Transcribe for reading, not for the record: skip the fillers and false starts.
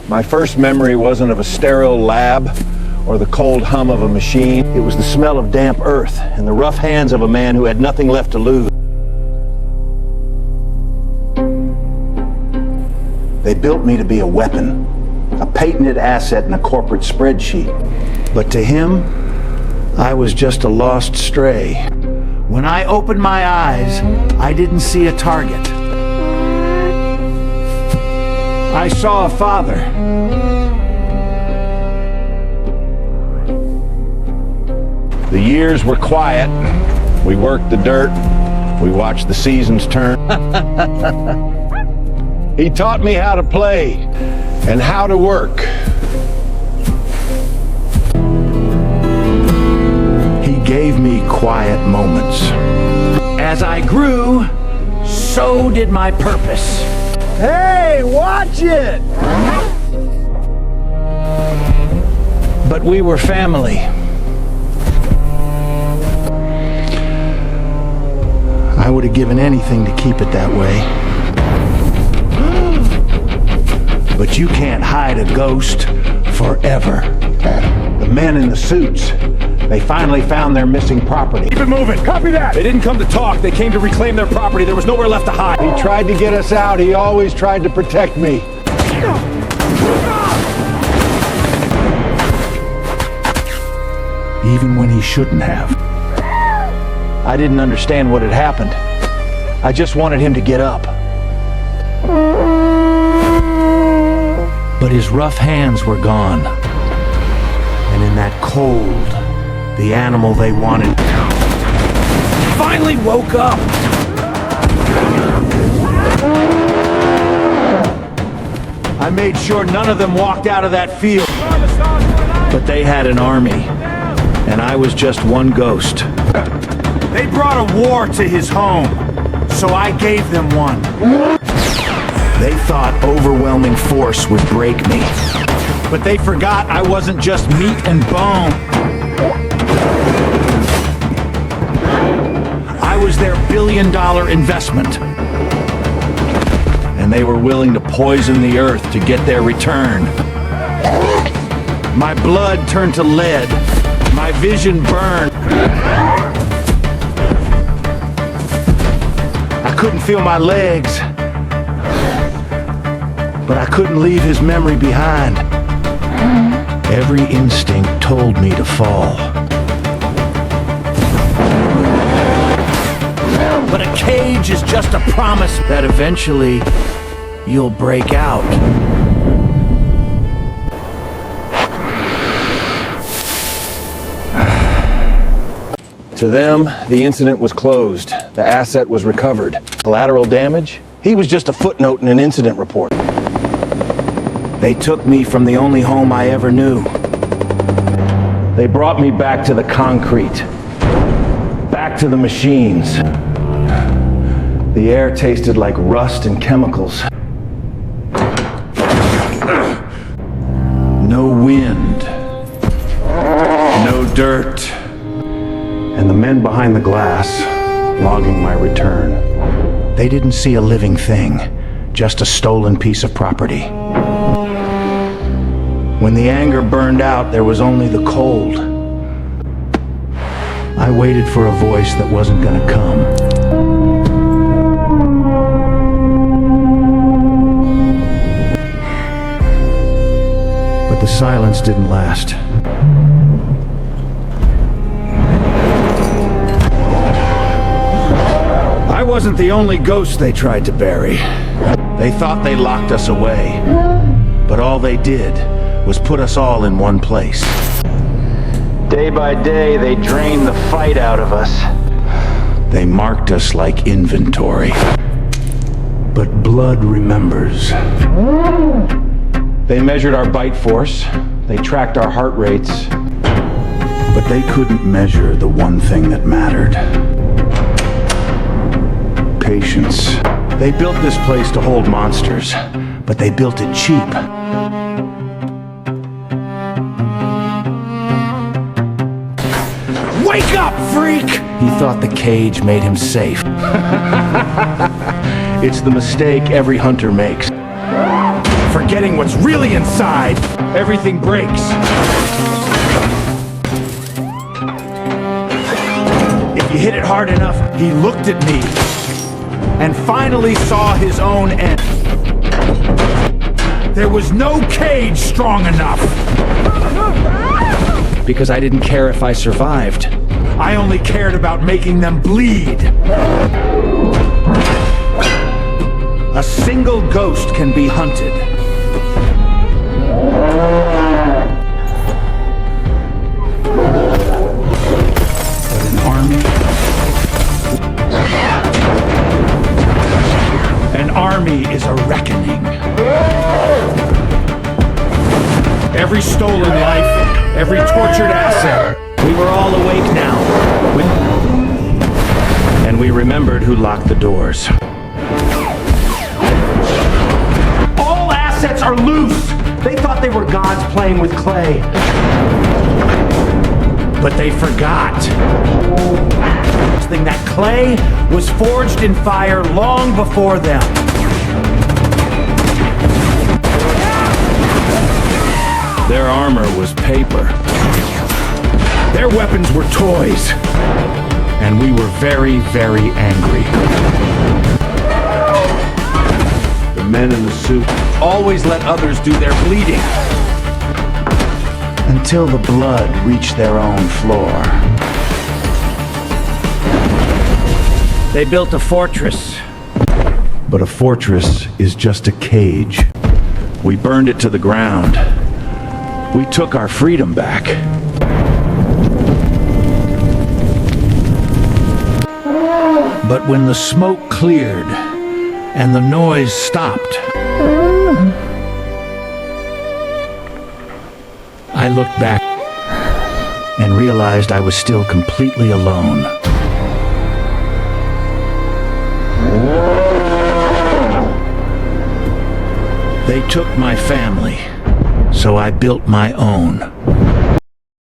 My first memory wasn't of a sterile lab or the cold hum of a machine. It was the smell of damp earth and the rough hands of a man who had nothing left to lose. They built me to be a weapon, a patented asset in a corporate spreadsheet. But to him, I was just a lost stray. When I opened my eyes, I didn't see a target. I saw a father. The years were quiet. We worked the dirt. We watched the seasons turn. He taught me how to play and how to work. He gave me quiet moments. As I grew, so did my purpose. Hey, watch it! But we were family. I would have given anything to keep it that way. But you can't hide a ghost forever. The men in the suits, they finally found their missing property. Keep it moving. Copy that. They didn't come to talk. They came to reclaim their property. There was nowhere left to hide. He tried to get us out. He always tried to protect me. Even when he shouldn't have. I didn't understand what had happened. I just wanted him to get up. But his rough hands were gone. And in that cold, the animal they wanted finally woke up. I made sure none of them walked out of that field. But they had an army, and I was just one ghost. They brought a war to his home, so I gave them one. They thought overwhelming force would break me. But they forgot I wasn't just meat and bone. I was their billion-dollar investment. And they were willing to poison the earth to get their return. My blood turned to lead. My vision burned. I couldn't feel my legs. But I couldn't leave his memory behind. Every instinct told me to fall. But a cage is just a promise that eventually you'll break out. To them, the incident was closed. The asset was recovered. Collateral damage? He was just a footnote in an incident report. They took me from the only home I ever knew. They brought me back to the concrete. Back to the machines. The air tasted like rust and chemicals. No wind. No dirt. And the men behind the glass, logging my return. They didn't see a living thing, just a stolen piece of property. When the anger burned out, there was only the cold. I waited for a voice that wasn't gonna come. But the silence didn't last. I wasn't the only ghost they tried to bury. They thought they locked us away, but all they did was put us all in one place. Day by day, they drained the fight out of us. They marked us like inventory. But blood remembers. They measured our bite force. They tracked our heart rates. But they couldn't measure the one thing that mattered. Patience. They built this place to hold monsters, but they built it cheap. Wake up, freak! He thought the cage made him safe. It's the mistake every hunter makes. getting what's really inside, everything breaks. If you hit it hard enough, he looked at me and finally saw his own end. There was no cage strong enough. Because I didn't care if I survived. I only cared about making them bleed. A single ghost can be hunted. But an army? An army is a reckoning. Every stolen life, every tortured asset. We were all awake now. And we remembered who locked the doors. All assets are loose! They thought they were gods playing with clay. But they forgot. That clay was forged in fire long before them. Their armor was paper. Their weapons were toys. And we were very, very angry. The men in the suit always let others do their bleeding. Until the blood reached their own floor. They built a fortress. But a fortress is just a cage. We burned it to the ground. We took our freedom back. But when the smoke cleared and the noise stopped, I looked back and realized I was still completely alone. They took my family, so I built my own.